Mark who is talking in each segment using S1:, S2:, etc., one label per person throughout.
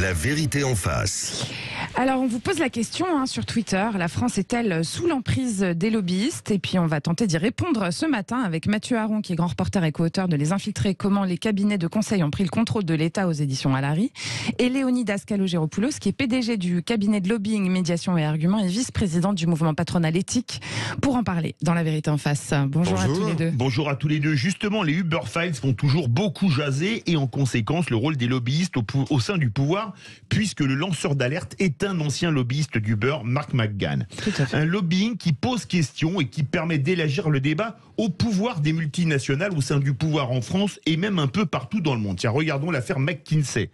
S1: La vérité en face.
S2: Alors, on vous pose la question sur Twitter. La France est-elle sous l'emprise des lobbyistes? Et puis, on va tenter d'y répondre ce matin avec Mathieu Aron, qui est grand reporter et co-auteur de Les Infiltrés, comment les cabinets de conseil ont pris le contrôle de l'État aux éditions Alary. Et Léonidas Kalogéropoulos, qui est PDG du cabinet de lobbying, médiation et arguments et vice-président du mouvement patronal éthique, pour en parler dans La vérité en face. Bonjour à tous les deux.
S3: Bonjour à tous les deux. Justement, les Uber Files font toujours beaucoup jaser et en conséquence, le rôle des lobbyistes au sein du pouvoir, puisque le lanceur d'alerte est un ancien lobbyiste d'Uber, Mark McGann. Un lobbying qui pose question et qui permet d'élargir le débat au pouvoir des multinationales au sein du pouvoir en France et même un peu partout dans le monde. Tiens, regardons l'affaire McKinsey.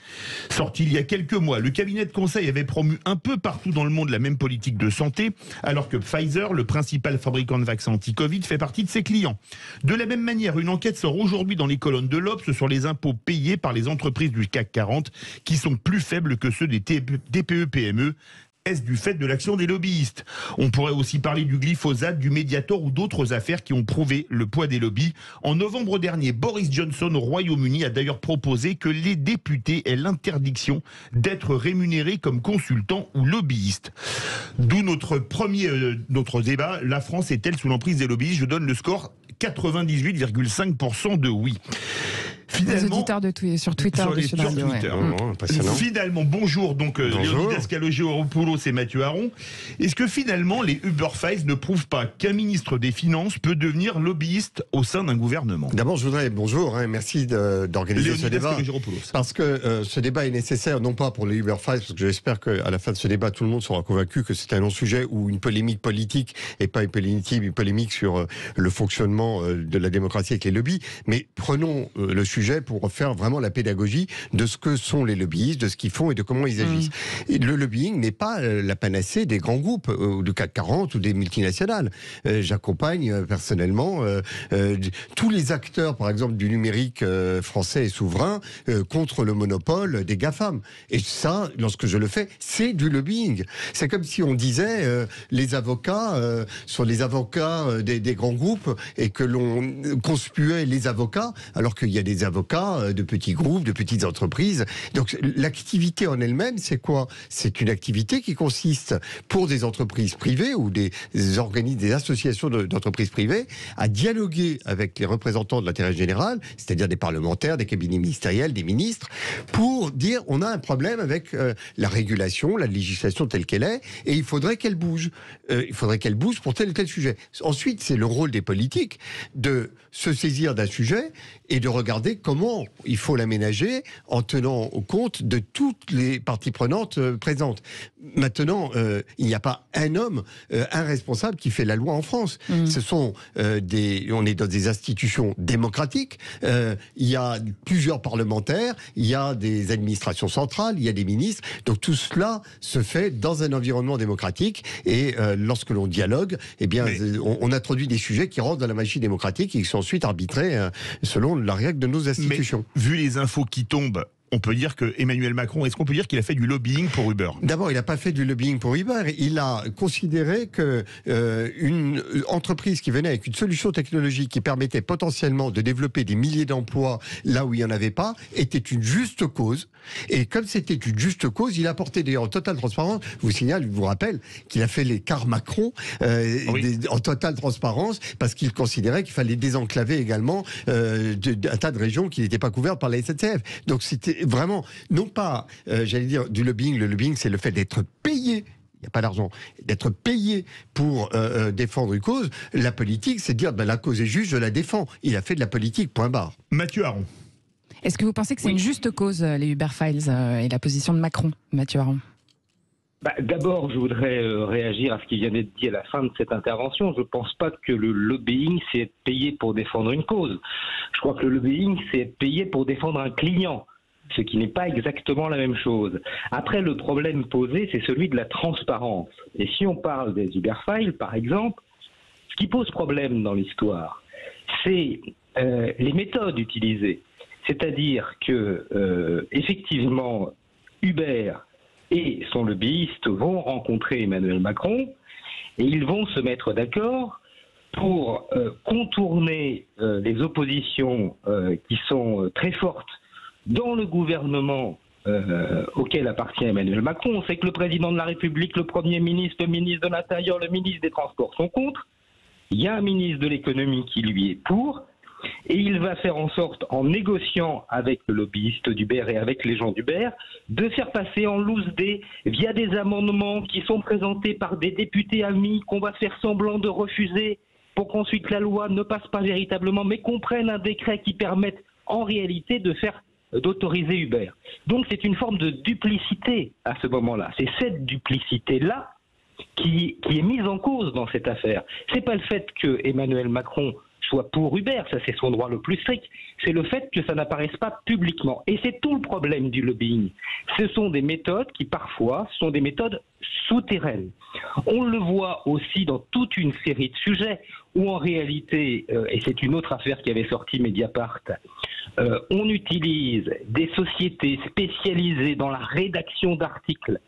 S3: Sortie il y a quelques mois, le cabinet de conseil avait promu un peu partout dans le monde la même politique de santé, alors que Pfizer, le principal fabricant de vaccins anti-Covid, fait partie de ses clients. De la même manière, une enquête sort aujourd'hui dans les colonnes de l'Obs sur les impôts payés par les entreprises du CAC 40 qui sont plus faibles que ceux des TPE-PME. Est-ce du fait de l'action des lobbyistes? On pourrait aussi parler du glyphosate, du Mediator ou d'autres affaires qui ont prouvé le poids des lobbies. En novembre dernier, Boris Johnson au Royaume-Uni a d'ailleurs proposé que les députés aient l'interdiction d'être rémunérés comme consultants ou lobbyistes. D'où notre débat. La France est-elle sous l'emprise des lobbyistes? Je donne le score 98,5% de oui.
S2: Finalement, les auditeurs sur Twitter.
S3: Finalement, bonjour. Donc, Léonidas Kalogéropoulos et Mathieu Aron. Est-ce que finalement, les Uber Files ne prouvent pas qu'un ministre des Finances peut devenir lobbyiste au sein d'un gouvernement?
S4: D'abord, je voudrais, merci d'organiser ce débat. Parce que ce débat est nécessaire, non pas pour les Uber Files, parce que j'espère qu'à la fin de ce débat, tout le monde sera convaincu que c'est un non-sujet ou une polémique politique et pas une polémique sur le fonctionnement de la démocratie avec les lobbies. Mais prenons le sujet pour faire vraiment la pédagogie de ce que sont les lobbyistes, de ce qu'ils font et de comment ils agissent. Et le lobbying n'est pas la panacée des grands groupes, ou du CAC 40 ou des multinationales. J'accompagne personnellement tous les acteurs, par exemple, du numérique français et souverain contre le monopole des GAFAM. Et ça, lorsque je le fais, c'est du lobbying. C'est comme si on disait les avocats sont les avocats des grands groupes et que l'on conspuait les avocats, alors qu'il y a des avocats de petits groupes, de petites entreprises. Donc l'activité en elle-même, c'est quoi? C'est une activité qui consiste pour des entreprises privées ou des organismes, des associations d'entreprises privées à dialoguer avec les représentants de l'intérêt général, c'est-à-dire des parlementaires, des cabinets ministériels, des ministres, pour dire on a un problème avec la régulation, la législation telle qu'elle est, et il faudrait qu'elle bouge. Il faudrait qu'elle bouge pour tel ou tel sujet. Ensuite, c'est le rôle des politiques de se saisir d'un sujet et de regarder comment il faut l'aménager en tenant compte de toutes les parties prenantes présentes. Maintenant, il n'y a pas un homme, un responsable qui fait la loi en France. Ce sont on est dans des institutions démocratiques, il y a plusieurs parlementaires, il y a des administrations centrales, il y a des ministres. Donc tout cela se fait dans un environnement démocratique et lorsque l'on dialogue, eh bien, on introduit des sujets qui rentrent dans la machine démocratique et qui sont ensuite arbitrés selon la règle de nos institutions.
S3: Mais, vu les infos qui tombent, on peut dire que Emmanuel Macron, est-ce qu'on peut dire qu'il a fait du lobbying pour Uber?
S4: D'abord, il n'a pas fait du lobbying pour Uber. Il a considéré que une entreprise qui venait avec une solution technologique qui permettait potentiellement de développer des milliers d'emplois là où il n'y en avait pas, était une juste cause. Et comme c'était une juste cause, il a porté d'ailleurs en totale transparence, je vous rappelle qu'il a fait les cars Macron en totale transparence parce qu'il considérait qu'il fallait désenclaver également un tas de régions qui n'étaient pas couvertes par la SNCF. Donc c'était vraiment, non pas, j'allais dire, du lobbying. Le lobbying, c'est le fait d'être payé. Il n'y a pas d'argent. D'être payé pour défendre une cause. La politique, c'est de dire, la cause est juste, je la défends. Il a fait de la politique, point barre.
S3: Mathieu Aron.
S2: Est-ce que vous pensez que c'est une juste cause, les Uber Files et la position de Macron, Mathieu Aron?
S5: D'abord, je voudrais réagir à ce qui vient d'être dit à la fin de cette intervention. Je ne pense pas que le lobbying, c'est être payé pour défendre une cause. Je crois que le lobbying, c'est être payé pour défendre un client, ce qui n'est pas exactement la même chose. Après, le problème posé, c'est celui de la transparence. Et si on parle des Uber Files, par exemple, ce qui pose problème dans l'histoire, c'est les méthodes utilisées. C'est-à-dire que, effectivement, Uber et son lobbyiste vont rencontrer Emmanuel Macron et ils vont se mettre d'accord pour contourner les oppositions qui sont très fortes dans le gouvernement auquel appartient Emmanuel Macron. On sait que le président de la République, le Premier ministre, le ministre de l'Intérieur, le ministre des Transports sont contre. Il y a un ministre de l'économie qui lui est pour. Et il va faire en sorte, en négociant avec le lobbyiste d'Uber et avec les gens d'Uber, de faire passer en loose day, via des amendements qui sont présentés par des députés amis, qu'on va faire semblant de refuser pour qu'ensuite la loi ne passe pas véritablement, mais qu'on prenne un décret qui permette en réalité d'autoriser Uber. Donc c'est une forme de duplicité à ce moment-là. C'est cette duplicité-là qui est mise en cause dans cette affaire. C'est pas le fait que Emmanuel Macron soit pour Uber, ça c'est son droit le plus strict, c'est le fait que ça n'apparaisse pas publiquement. Et c'est tout le problème du lobbying. Ce sont des méthodes qui parfois sont des méthodes souterraines. On le voit aussi dans toute une série de sujets où en réalité, et c'est une autre affaire qui avait sorti Mediapart, on utilise des sociétés spécialisées dans la rédaction d'articles.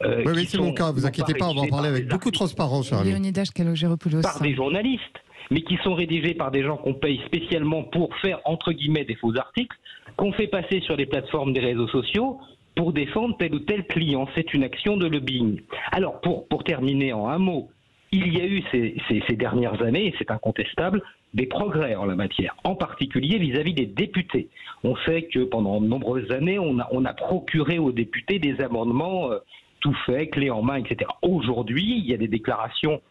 S4: Oui, c'est mon cas, vous inquiétez pas, on va en parler avec beaucoup de transparence.
S2: Leonidas Kalogeropoulos.
S5: Par des journalistes, mais qui sont rédigés par des gens qu'on paye spécialement pour faire, entre guillemets, des faux articles, qu'on fait passer sur les plateformes des réseaux sociaux pour défendre tel ou tel client. C'est une action de lobbying. Alors, pour terminer en un mot, il y a eu ces dernières années, et c'est incontestable, des progrès en la matière, en particulier vis-à-vis des députés. On sait que pendant de nombreuses années, on a procuré aux députés des amendements tout faits, clés en main, etc. Aujourd'hui, il y a des déclarations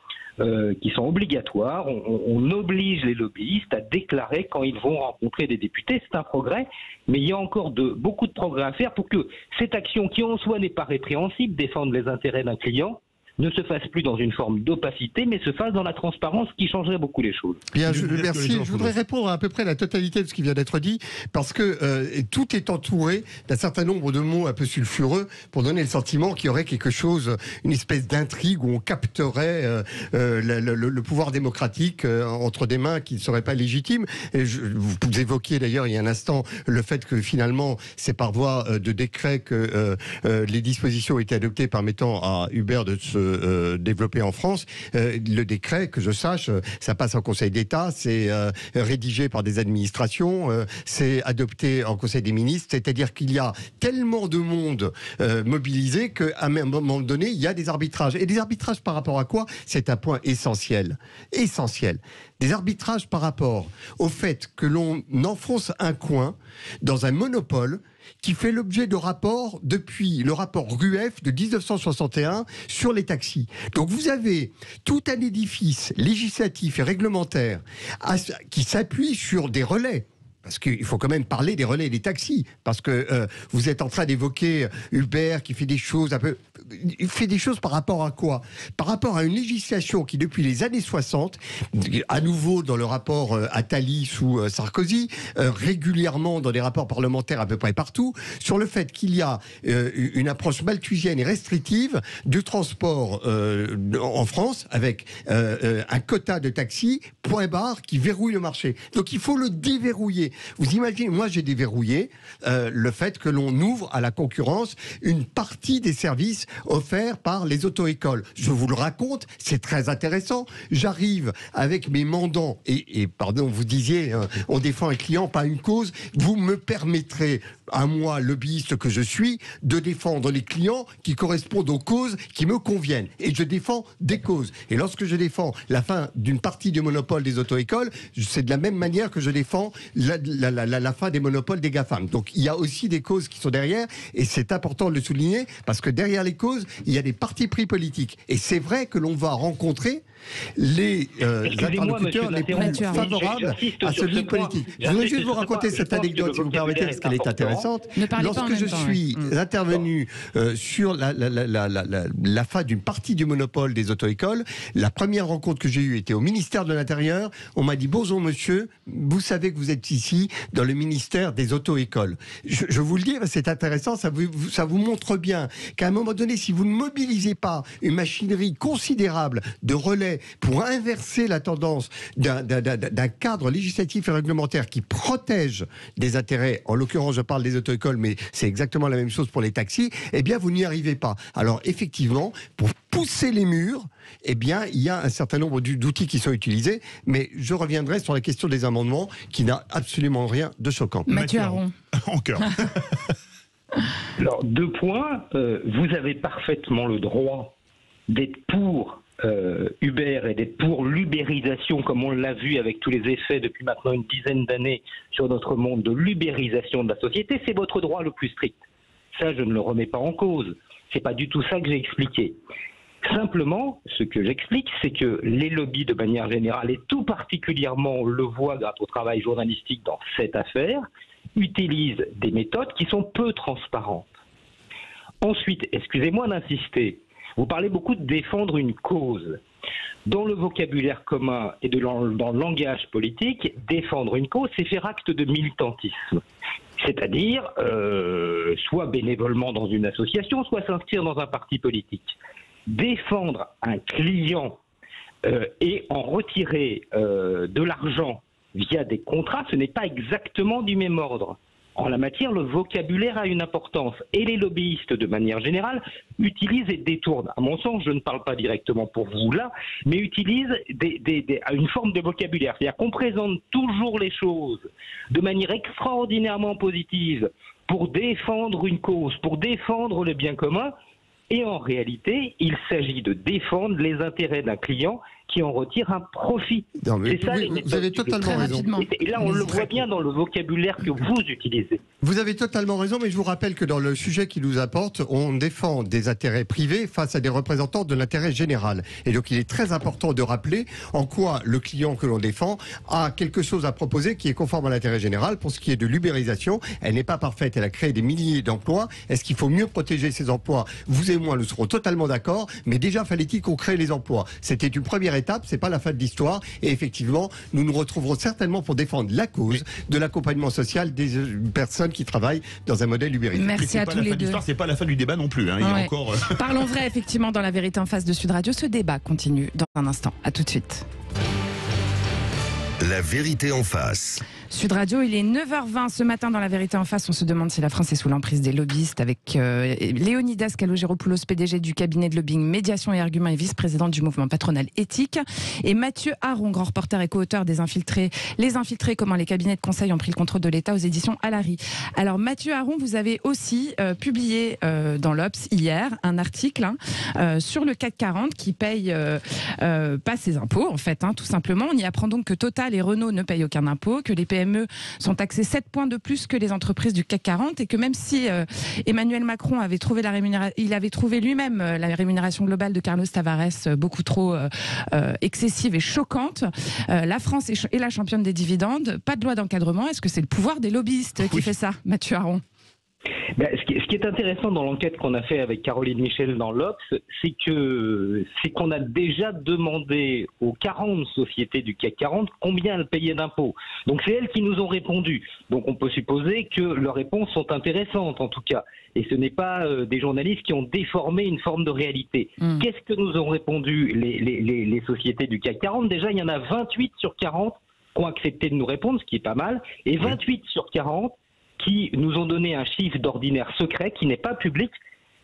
S5: qui sont obligatoires. On oblige les lobbyistes à déclarer quand ils vont rencontrer des députés. C'est un progrès, mais il y a encore beaucoup de progrès à faire pour que cette action, qui en soi n'est pas répréhensible, défendre les intérêts d'un client, ne se fasse plus dans une forme d'opacité, mais se fasse dans la transparence qui changerait beaucoup les choses.
S4: Bien, merci. Je voudrais répondre à peu près à la totalité de ce qui vient d'être dit, parce que tout est entouré d'un certain nombre de mots un peu sulfureux pour donner le sentiment qu'il y aurait quelque chose, une espèce d'intrigue où on capterait le pouvoir démocratique entre des mains qui ne seraient pas légitimes. Et vous évoquiez d'ailleurs il y a un instant le fait que finalement c'est par voie de décret que les dispositions ont été adoptées permettant à Uber de se développé en France. Le décret, que je sache, ça passe en Conseil d'État, c'est rédigé par des administrations, c'est adopté en Conseil des ministres, c'est-à-dire qu'il y a tellement de monde mobilisé qu'à un moment donné, il y a des arbitrages. Et des arbitrages par rapport à quoi ? C'est un point essentiel. Essentiel. Des arbitrages par rapport au fait que l'on enfonce un coin dans un monopole qui fait l'objet de rapports depuis le rapport Rueff de 1961 sur les taxis. Donc vous avez tout un édifice législatif et réglementaire qui s'appuie sur des relais. Parce qu'il faut quand même parler des relais et des taxis. Parce que vous êtes en train d'évoquer Uber qui fait des choses un peu... Il fait des choses par rapport à quoi ? Par rapport à une législation qui, depuis les années 60, à nouveau dans le rapport Attali sous Sarkozy, régulièrement dans des rapports parlementaires à peu près partout, sur le fait qu'il y a une approche malthusienne et restrictive du transport en France, avec un quota de taxis, point barre, qui verrouille le marché. Donc il faut le déverrouiller. Vous imaginez, moi j'ai déverrouillé le fait que l'on ouvre à la concurrence une partie des services offerts par les auto-écoles. Je vous le raconte, c'est très intéressant. J'arrive avec mes mandants et pardon, vous disiez, on défend un client, pas une cause. Vous me permettrez, à moi, lobbyiste que je suis, de défendre les clients qui correspondent aux causes qui me conviennent. Et je défends des causes. Et lorsque je défends la fin d'une partie du monopole des auto-écoles, c'est de la même manière que je défends la fin des monopoles des GAFAM. Donc il y a aussi des causes qui sont derrière, et c'est important de le souligner, parce que derrière les causes, il y a des partis pris politiques. Et c'est vrai que l'on va rencontrer les interlocuteurs les plus favorables à celui politique. Je voudrais juste vous raconter cette anecdote, si vous permettez, parce qu'elle est intéressante. Lorsque je suis intervenu sur la fin d'une partie du monopole des auto-écoles, la première rencontre que j'ai eue était au ministère de l'Intérieur. On m'a dit: bonjour monsieur, vous savez que vous êtes ici dans le ministère des auto-écoles. Je vous le dis, c'est intéressant, ça vous montre bien qu'à un moment donné, si vous ne mobilisez pas une machinerie considérable de relais pour inverser la tendance d'un cadre législatif et réglementaire qui protège des intérêts, en l'occurrence je parle des auto-écoles, mais c'est exactement la même chose pour les taxis, eh bien vous n'y arrivez pas. Alors effectivement, pour pousser les murs, eh bien il y a un certain nombre d'outils qui sont utilisés, mais je reviendrai sur la question des amendements qui n'a absolument rien de choquant.
S2: Mathieu Aron.
S3: Encore.
S5: Alors, 2 points. Vous avez parfaitement le droit d'être pour Uber et d'être pour l'ubérisation, comme on l'a vu avec tous les effets depuis maintenant une dizaine d'années sur notre monde, de l'ubérisation de la société. C'est votre droit le plus strict. Ça, je ne le remets pas en cause. C'est pas du tout ça que j'ai expliqué. Simplement, ce que j'explique, c'est que les lobbies, de manière générale, et tout particulièrement, on le voit grâce au travail journalistique dans cette affaire, utilisent des méthodes qui sont peu transparentes. Ensuite, excusez-moi d'insister, vous parlez beaucoup de défendre une cause. Dans le vocabulaire commun et dans le langage politique, défendre une cause, c'est faire acte de militantisme. C'est-à-dire, soit bénévolement dans une association, soit s'inscrire dans un parti politique. Défendre un client et en retirer de l'argent via des contrats, ce n'est pas exactement du même ordre. En la matière, le vocabulaire a une importance. Et les lobbyistes, de manière générale, utilisent et détournent. À mon sens, je ne parle pas directement pour vous là, mais utilisent une forme de vocabulaire. C'est-à-dire qu'on présente toujours les choses de manière extraordinairement positive pour défendre une cause, pour défendre le bien commun. Et en réalité, il s'agit de défendre les intérêts d'un client qui en retire un profit.
S4: C'est ça, vous avez totalement raison.
S5: Et là, on le voit bien dans le vocabulaire que vous utilisez.
S4: Vous avez totalement raison, mais je vous rappelle que dans le sujet qui nous apporte, on défend des intérêts privés face à des représentants de l'intérêt général. Et donc, il est très important de rappeler en quoi le client que l'on défend a quelque chose à proposer qui est conforme à l'intérêt général. Pour ce qui est de l'ubérisation, elle n'est pas parfaite. Elle a créé des milliers d'emplois. Est-ce qu'il faut mieux protéger ces emplois? Vous et moi, nous serons totalement d'accord. Mais déjà, fallait-il qu'on crée les emplois? C'était une première étape, c'est pas la fin de l'histoire. Et effectivement, nous nous retrouverons certainement pour défendre la cause de l'accompagnement social des personnes qui travaillent dans un modèle ubérisé.
S2: Merci à tous les deux.
S3: C'est pas la fin du débat non plus. Il y a encore...
S2: Parlons vrai, effectivement, dans La Vérité en face de Sud Radio. Ce débat continue dans un instant. À tout de suite.
S1: La Vérité en face.
S2: Sud Radio, il est 9h20 ce matin dans La Vérité en face. On se demande si la France est sous l'emprise des lobbyistes avec Léonidas Kalogeropoulos, PDG du cabinet de lobbying Médiation et Arguments et vice-présidente du mouvement patronal éthique. Et Mathieu Aron, grand reporter et co-auteur des Infiltrés. Les Infiltrés, comment les cabinets de conseil ont pris le contrôle de l'État aux éditions Alary. Alors Mathieu Aron, vous avez aussi publié dans l'Obs hier un article sur le CAC 40 qui paye pas ses impôts en fait, tout simplement. On y apprend donc que Total et Renault ne payent aucun impôt, que les PME sont taxés 7 points de plus que les entreprises du CAC 40 et que même si Emmanuel Macron avait trouvé il avait trouvé lui-même la rémunération globale de Carlos Tavares beaucoup trop excessive et choquante, la France est la championne des dividendes, pas de loi d'encadrement. Est-ce que c'est le pouvoir des lobbyistes qui fait ça, Mathieu Aron?
S5: Ce qui est intéressant dans l'enquête qu'on a fait avec Caroline Michel dans l'Obs, c'est qu'on a déjà demandé aux 40 sociétés du CAC 40 combien elles payaient d'impôts. Donc c'est elles qui nous ont répondu. Donc on peut supposer que leurs réponses sont intéressantes en tout cas. Et ce n'est pas des journalistes qui ont déformé une forme de réalité. Qu'est-ce que nous ont répondu les sociétés du CAC 40? Déjà, il y en a 28 sur 40 qui ont accepté de nous répondre, ce qui est pas mal, et 28 sur 40 qui nous ont donné un chiffre d'ordinaire secret qui n'est pas public,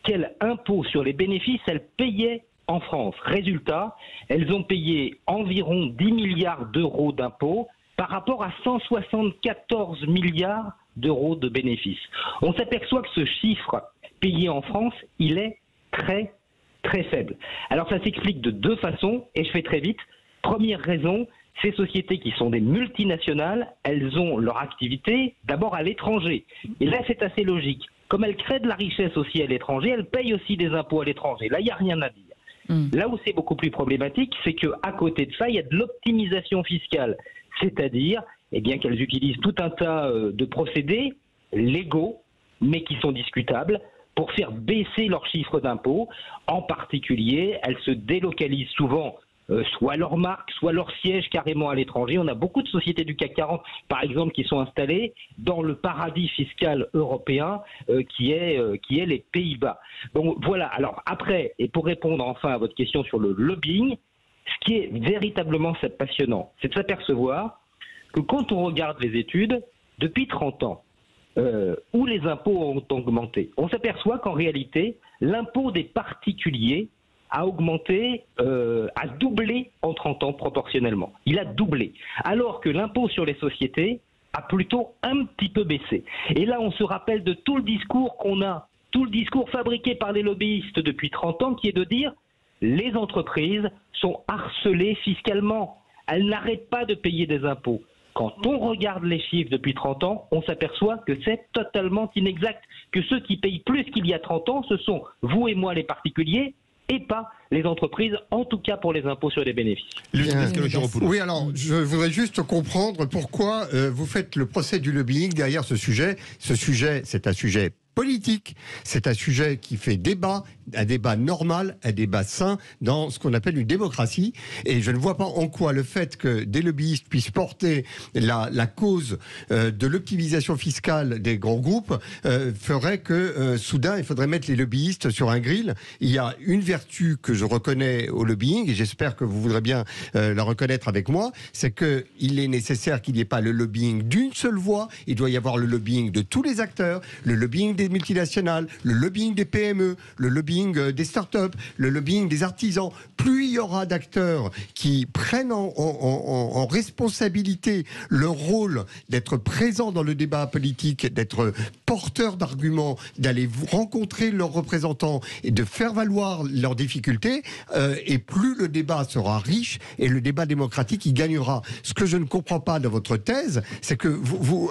S5: quel impôt sur les bénéfices elles payaient en France. Résultat, elles ont payé environ 10 milliards d'euros d'impôts par rapport à 174 milliards d'euros de bénéfices. On s'aperçoit que ce chiffre payé en France, il est très, très faible. Alors ça s'explique de 2 façons, et je fais très vite. Première raison, ces sociétés qui sont des multinationales, elles ont leur activité d'abord à l'étranger. Et là, c'est assez logique. Comme elles créent de la richesse aussi à l'étranger, elles payent aussi des impôts à l'étranger. Là, il n'y a rien à dire. Là où c'est beaucoup plus problématique, c'est qu'à côté de ça, il y a de l'optimisation fiscale. C'est-à-dire qu'elles utilisent tout un tas de procédés légaux, mais qui sont discutables, pour faire baisser leur chiffre d'impôt. En particulier, elles se délocalisent souvent soit leur marque, soit leur siège carrément à l'étranger. On a beaucoup de sociétés du CAC 40, par exemple, qui sont installées dans le paradis fiscal européen qui est les Pays-Bas. Donc voilà, alors après, et pour répondre enfin à votre question sur le lobbying, ce qui est véritablement passionnant, c'est de s'apercevoir que quand on regarde les études, depuis 30 ans, où les impôts ont augmenté, on s'aperçoit qu'en réalité, l'impôt des particuliers a augmenté, a doublé en 30 ans proportionnellement. Il a doublé. Alors que l'impôt sur les sociétés a plutôt un petit peu baissé. Et là, on se rappelle de tout le discours qu'on a tout le discours fabriqué par les lobbyistes depuis 30 ans qui est de dire les entreprises sont harcelées fiscalement. Elles n'arrêtent pas de payer des impôts. Quand on regarde les chiffres depuis 30 ans, on s'aperçoit que c'est totalement inexact. Que ceux qui payent plus qu'il y a 30 ans, ce sont vous et moi les particuliers et pas les entreprises, en tout cas pour les impôts sur les bénéfices.
S4: Oui, alors je voudrais juste comprendre pourquoi vous faites le procès du lobbying derrière ce sujet. Ce sujet, c'est un sujet politique, c'est un sujet qui fait débat, un débat normal, un débat sain dans ce qu'on appelle une démocratie. Et je ne vois pas en quoi le fait que des lobbyistes puissent porter la cause de l'optimisation fiscale des grands groupes ferait que soudain il faudrait mettre les lobbyistes sur un grill. Il y a une vertu que je reconnais au lobbying, et j'espère que vous voudrez bien la reconnaître avec moi, c'est qu'il est nécessaire qu'il n'y ait pas le lobbying d'une seule voix, il doit y avoir le lobbying de tous les acteurs, le lobbying des multinationales, le lobbying des PME, le lobbying des startups, le lobbying des artisans. Plus il y aura d'acteurs qui prennent en responsabilité leur rôle d'être présents dans le débat politique, d'être porteurs d'arguments, d'aller rencontrer leurs représentants et de faire valoir leurs difficultés, et plus le débat sera riche et le débat démocratique y gagnera. Ce que je ne comprends pas dans votre thèse, c'est que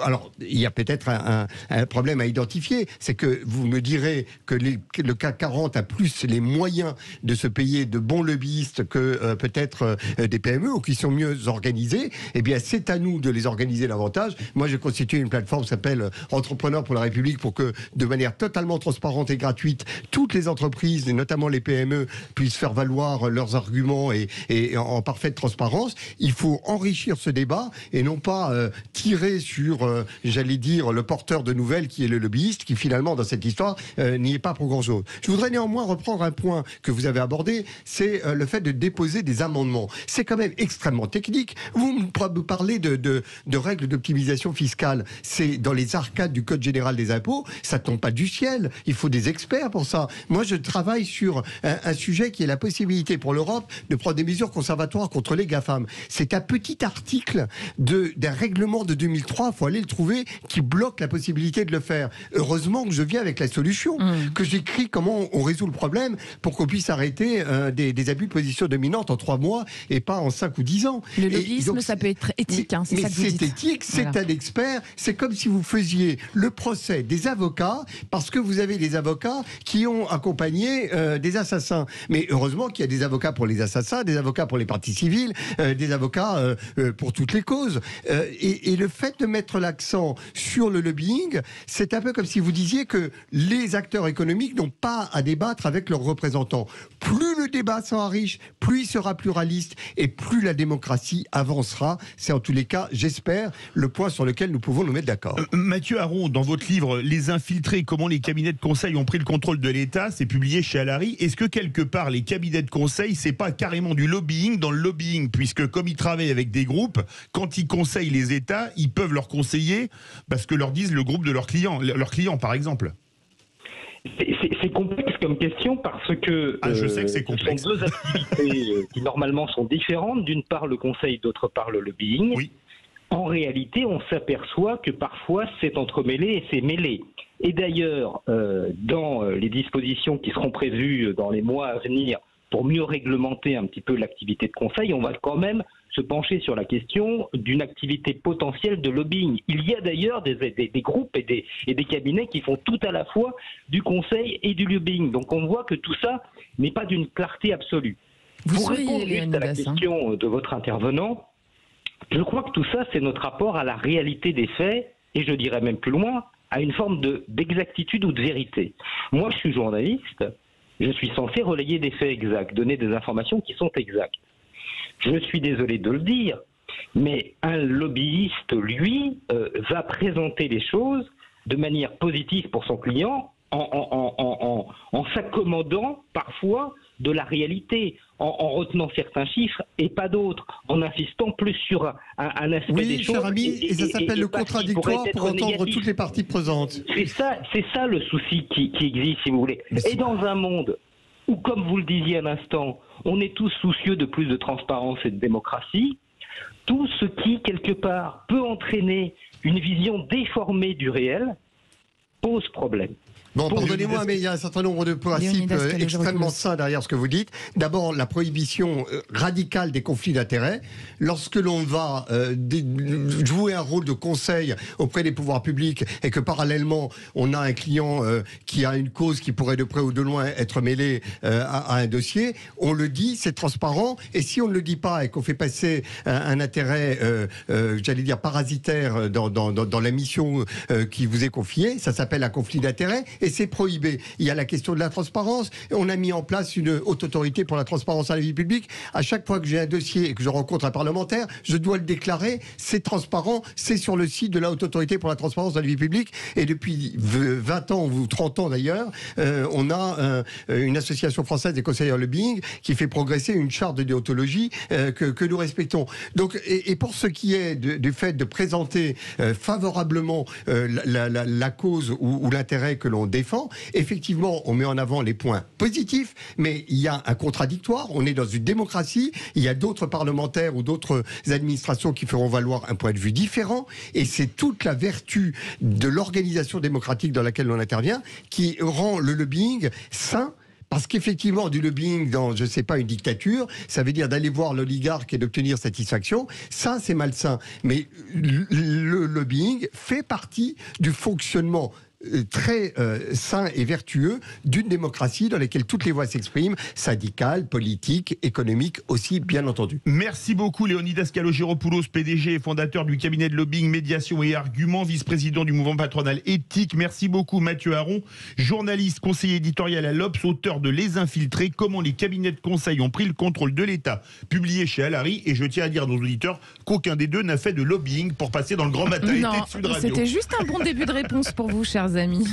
S4: alors il y a peut-être un problème à identifier, c'est que vous me direz que le CAC 40 a plus les moyens de se payer de bons lobbyistes que peut-être des PME, ou qui sont mieux organisés. Eh bien, c'est à nous de les organiser davantage. Moi, j'ai constitué une plateforme qui s'appelle Entrepreneurs pour la République, pour que, de manière totalement transparente et gratuite, toutes les entreprises, et notamment les PME, puissent faire valoir leurs arguments et en parfaite transparence. Il faut enrichir ce débat et non pas tirer sur, j'allais dire, le porteur de nouvelles qui est le lobbyiste, qui finalement dans cette histoire n'y est pas pour grand-chose. Je voudrais néanmoins reprendre un point que vous avez abordé, c'est le fait de déposer des amendements. C'est quand même extrêmement technique. Vous me parlez de règles d'optimisation fiscale. C'est dans les arcades du Code général des impôts, ça tombe pas du ciel. Il faut des experts pour ça. Moi, je travaille sur un sujet qui est la possibilité pour l'Europe de prendre des mesures conservatoires contre les GAFAM. C'est un petit article d'un règlement de 2003, il faut aller le trouver, qui bloque la possibilité de le faire. Heureusement que je viens avec la solution, que j'écris comment on résout le problème pour qu'on puisse arrêter des abus de position dominante en 3 mois et pas en 5 ou 10 ans.
S2: Le lobbyisme, ça peut être éthique, c'est ça que vous dites.
S4: Mais c'est éthique, c'est un expert. C'est comme si vous faisiez le procès des avocats, parce que vous avez des avocats qui ont accompagné des assassins. Mais heureusement qu'il y a des avocats pour les assassins, des avocats pour les parties civiles, des avocats pour toutes les causes. Et le fait de mettre l'accent sur le lobbying, c'est un peu comme si vous disiez que les acteurs économiques n'ont pas à débattre avec leurs représentants. Plus le débat sera riche, plus il sera pluraliste et plus la démocratie avancera. C'est en tous les cas, j'espère, le point sur lequel nous pouvons nous mettre d'accord.
S3: Mathieu Aron, dans votre livre « Les infiltrés, comment les cabinets de conseil ont pris le contrôle de l'État », c'est publié chez Alary. Est-ce que quelque part, les cabinets de conseil, c'est pas carrément du lobbying dans le lobbying, puisque comme ils travaillent avec des groupes, quand ils conseillent les États, ils peuvent leur conseiller parce que leur disent le groupe de leurs clients par exemple.
S5: C'est complexe comme question parce que,
S3: je sais que c'est complexe.
S5: Ce sont deux activités qui normalement sont différentes. D'une part le conseil, d'autre part le lobbying.
S3: Oui.
S5: En réalité, on s'aperçoit que parfois c'est entremêlé et c'est mêlé. Et d'ailleurs, dans les dispositions qui seront prévues dans les mois à venir pour mieux réglementer un petit peu l'activité de conseil, on va quand même se pencher sur la question d'une activité potentielle de lobbying. Il y a d'ailleurs des groupes et des cabinets qui font tout à la fois du conseil et du lobbying. Donc on voit que tout ça n'est pas d'une clarté absolue. Pour répondre juste à la question de votre intervenant, je crois que tout ça, c'est notre rapport à la réalité des faits, et je dirais même plus loin, à une forme d'exactitude ou de vérité. Moi, je suis journaliste, je suis censé relayer des faits exacts, donner des informations qui sont exactes. Je suis désolé de le dire, mais un lobbyiste, lui, va présenter les choses de manière positive pour son client en s'accommodant parfois de la réalité, en retenant certains chiffres et pas d'autres, en insistant plus sur un aspect des choses.
S4: Oui, cher ami, et ça s'appelle le contradictoire pour entendre toutes les parties présentes.
S5: C'est ça le souci qui existe, si vous voulez. Et dans un monde où, comme vous le disiez à l'instant, on est tous soucieux de plus de transparence et de démocratie, tout ce qui, quelque part, peut entraîner une vision déformée du réel pose problème.
S4: Non, pardonnez-moi, mais il y a un certain nombre de principes extrêmement sains derrière ce que vous dites. D'abord, la prohibition radicale des conflits d'intérêts. Lorsque l'on va jouer un rôle de conseil auprès des pouvoirs publics et que parallèlement, on a un client qui a une cause qui pourrait de près ou de loin être mêlée à un dossier, on le dit, c'est transparent. Et si on ne le dit pas et qu'on fait passer un intérêt, j'allais dire parasitaire dans la mission qui vous est confiée, ça s'appelle un conflit d'intérêts. Et c'est prohibé. Il y a la question de la transparence. On a mis en place une haute autorité pour la transparence à la vie publique. À chaque fois que j'ai un dossier et que je rencontre un parlementaire, je dois le déclarer. C'est transparent. C'est sur le site de la haute autorité pour la transparence à la vie publique. Et depuis 20 ans ou 30 ans d'ailleurs, on a une association française des conseillers lobbying qui fait progresser une charte de déontologie que nous respectons. Donc, et pour ce qui est du fait de présenter favorablement la cause ou l'intérêt que l'on défend, effectivement, on met en avant les points positifs, mais il y a un contradictoire. On est dans une démocratie. Il y a d'autres parlementaires ou d'autres administrations qui feront valoir un point de vue différent. Et c'est toute la vertu de l'organisation démocratique dans laquelle on intervient qui rend le lobbying sain. Parce qu'effectivement, du lobbying dans, je ne sais pas, une dictature, ça veut dire d'aller voir l'oligarque et d'obtenir satisfaction. Ça, c'est malsain. Mais le lobbying fait partie du fonctionnement très sain et vertueux d'une démocratie dans laquelle toutes les voix s'expriment, syndicales, politiques, économiques aussi, bien entendu.
S3: Merci beaucoup Léonidas Kalogeropoulos, PDG et fondateur du cabinet de lobbying Médiation et Arguments, vice-président du mouvement patronal éthique. Merci beaucoup Mathieu Aron, journaliste, conseiller éditorial à l'Obs, auteur de Les Infiltrés, comment les cabinets de conseil ont pris le contrôle de l'État, publié chez Alary. Et je tiens à dire à nos auditeurs qu'aucun des deux n'a fait de lobbying pour passer dans le grand matin.
S2: Non, c'était juste un bon début de réponse pour vous, chers amis.